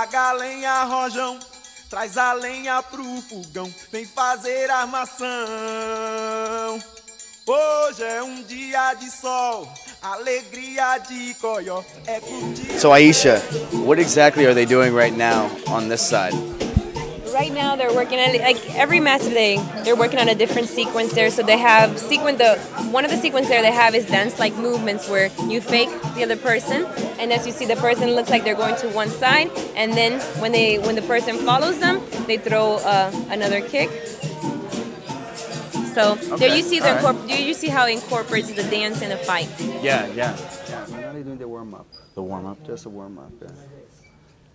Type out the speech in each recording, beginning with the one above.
paga a lenha, rojão, traz a lenha pro fogão, vem fazer armação. Hoje é dia de sol, alegria de coió, é curtir. So Aisha, what exactly are they doing right now on this side? Right now they're working on, like every massive day, they're working on a different sequence there. So they have one of the sequence there they have is dance-like movements where you fake the other person, and as you see the person looks like they're going to one side, and then when the person follows them, they throw another kick. So okay. there you see you see how it incorporates the dance and the fight. Yeah. We're not doing the warm-up. The warm-up? Just a warm-up, yeah.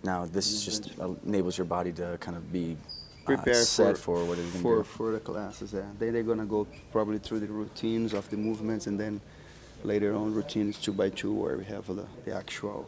Now this just enables your body to kind of be prepared set for what it's going to do. For the classes, yeah. They're going to go probably through the routines of the movements, and then later on routines 2x2 where we have the actual,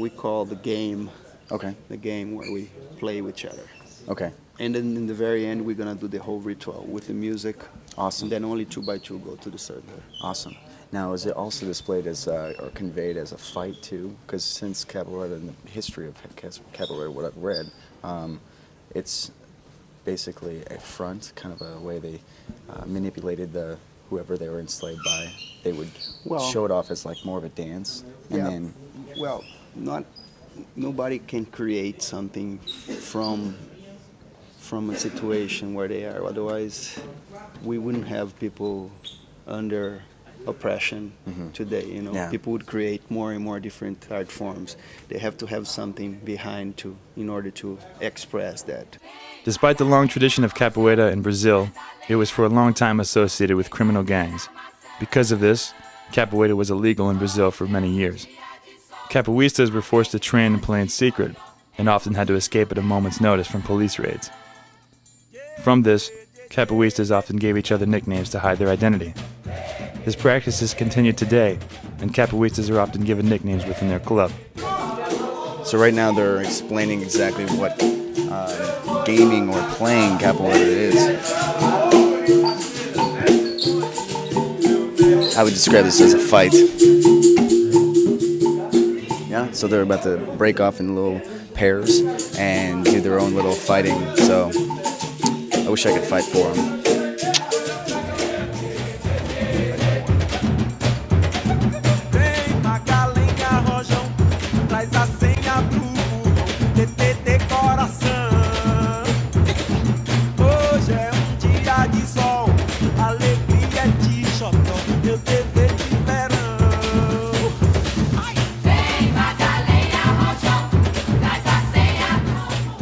we call the game. Okay. The game where we play with each other. Okay. And then in the very end, we're going to do the whole ritual with the music. Awesome. And then only 2x2 go to the circle. Awesome. Now, is it also displayed as, or conveyed as a fight too? Because since Capoeira, in the history of Capoeira, what I've read, it's basically a front, kind of a way they manipulated whoever they were enslaved by. They would show it off as like more of a dance, and then. Well, nobody can create something from a situation where they are. Otherwise, we wouldn't have people under oppression today. You know, people would create more and more different art forms. They have to have something behind in order to express that. Despite the long tradition of capoeira in Brazil, it was for a long time associated with criminal gangs. Because of this, capoeira was illegal in Brazil for many years. Capoeiristas were forced to train in plain secret, and often had to escape at a moment's notice from police raids. From this, capoeiristas often gave each other nicknames to hide their identity. This practice is continued today, and capoeiristas are often given nicknames within their club. So right now they're explaining exactly what gaming or playing capoeira is. I would describe this as a fight. Yeah, so they're about to break off in little pairs and do their own little fighting. So I wish I could fight for them.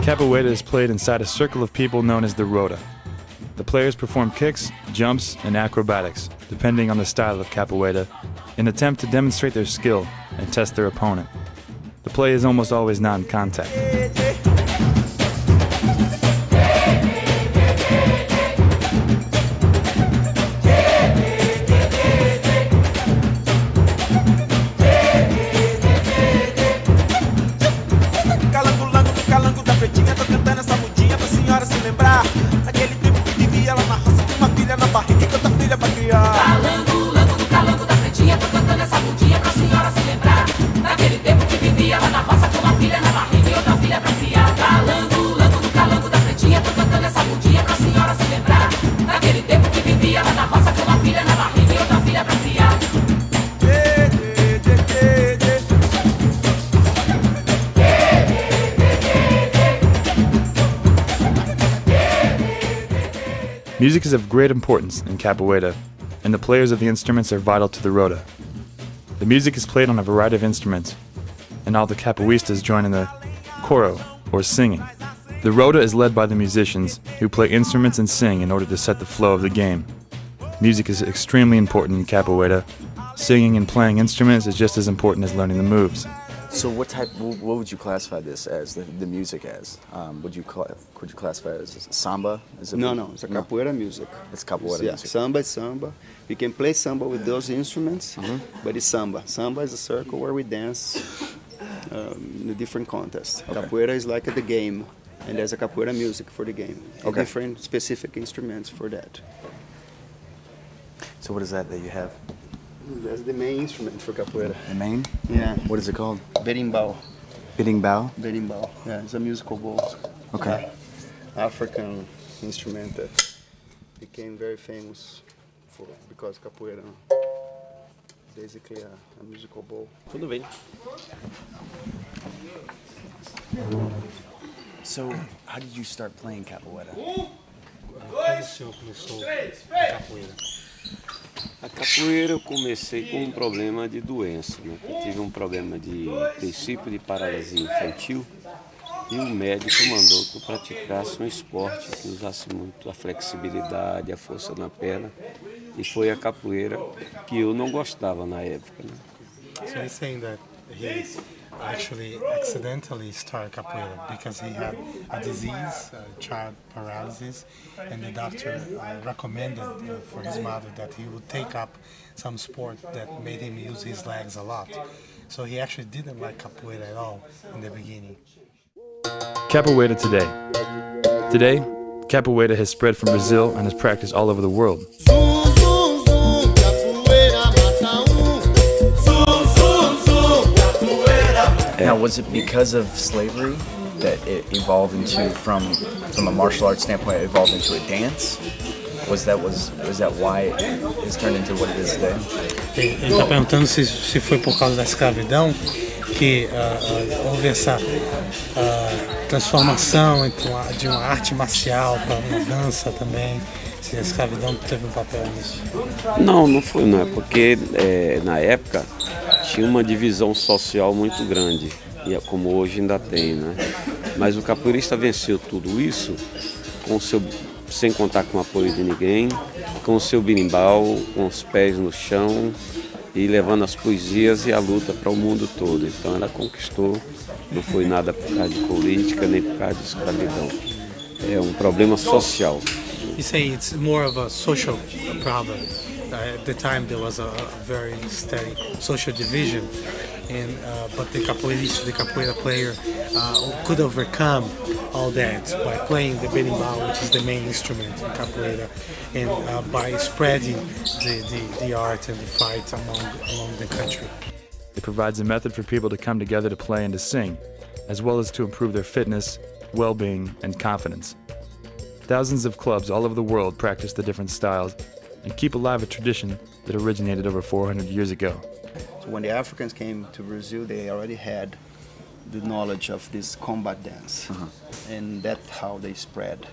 Capoeira is played inside a circle of people known as the rota. The players perform kicks, jumps, and acrobatics, depending on the style of capoeira, in an attempt to demonstrate their skill and test their opponent. The play is almost always non-contact. Music is of great importance in capoeira, and the players of the instruments are vital to the rota. The music is played on a variety of instruments, and all the capoeiristas join in the coro, or singing. The rota is led by the musicians, who play instruments and sing in order to set the flow of the game. Music is extremely important in capoeira. Singing and playing instruments is just as important as learning the moves. So what would you classify this as, the music as? Could you classify it as samba? No, it's a capoeira music. It's capoeira music. Samba is samba. You can play samba with those instruments, but it's samba. Samba is a circle where we dance in a different context. Okay. Capoeira is like the game, and there's a capoeira music for the game. Okay. Different specific instruments for that. So what is that you have? That's the main instrument for capoeira. The main? Yeah. What is it called? Berimbau. Berimbau? Berimbau. Yeah, it's a musical bowl. Okay. African instrument that became very famous because capoeira is basically a musical bowl. Tudo bem. So, how did you start playing capoeira? Como o senhor começou a capoeira? A capoeira eu comecei com um problema de doença, né? Eu tive um problema de princípio de paralisia infantil e o médico mandou que eu praticasse um esporte que usasse muito a flexibilidade, a força na perna, e foi a capoeira que eu não gostava na época, né? So he's saying that he actually accidentally started capoeira because he had a disease, child paralysis, and the doctor recommended for his mother that he would take up some sport that made him use his legs a lot. So he actually didn't like capoeira at all in the beginning. Capoeira today. Today, capoeira has spread from Brazil and is practiced all over the world. Now, was it because of slavery that it evolved into, from a martial arts standpoint, it evolved into a dance? Was that why it has turned into what it is today? Ele está perguntando se foi por causa da escravidão que houve essa transformação de uma arte marcial para uma dança também. Se a escravidão teve um papel nisso. Não foi, não é porque na época tinha uma divisão social muito grande, e como hoje ainda tem, né? Mas o capoeirista venceu tudo isso sem contar com o apoio de ninguém, com o seu berimbau, com os pés no chão e levando as poesias e a luta para o mundo todo. Então ela conquistou, não foi nada por causa de política nem por causa de escravidão. É um problema social. You say it's more of a social problem. At the time there was a very steady social division, but the capoeira player could overcome all that by playing the berimbau, which is the main instrument in capoeira, and by spreading the art and the fight along the country. It provides a method for people to come together to play and to sing, as well as to improve their fitness, well-being, and confidence. Thousands of clubs all over the world practice the different styles and keep alive a tradition that originated over 400 years ago. So when the Africans came to Brazil, they already had the knowledge of this combat dance, and that's how they spread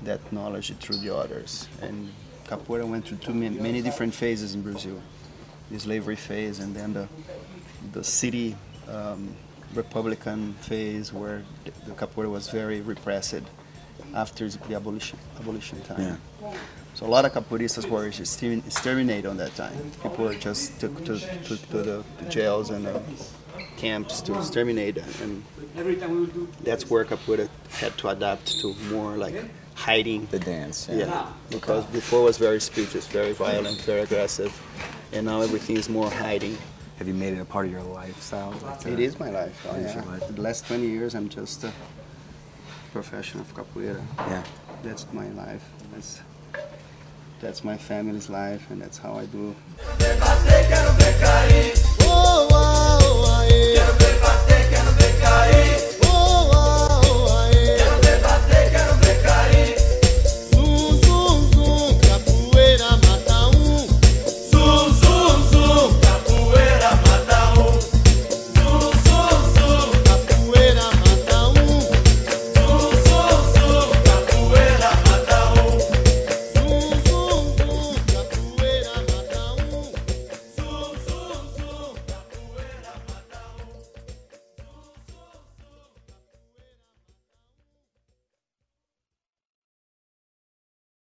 that knowledge through the others. And capoeira went through many different phases in Brazil. The slavery phase, and then the city republican phase, where the capoeira was very repressed after the abolition time. Yeah. So a lot of capoeiristas were exterminated on that time. People were just took to the jails and camps to exterminate, and that's where capoeira had to adapt to more like hiding. The dance. Yeah, because before it was very speeches, very violent, very aggressive, and now everything is more hiding. Have you made it a part of your lifestyle? It is my life. Oh, It is yeah. your life. For the last 20 years, I'm just a professional of capoeira. Yeah. That's my life. That's my family's life, and that's how I do.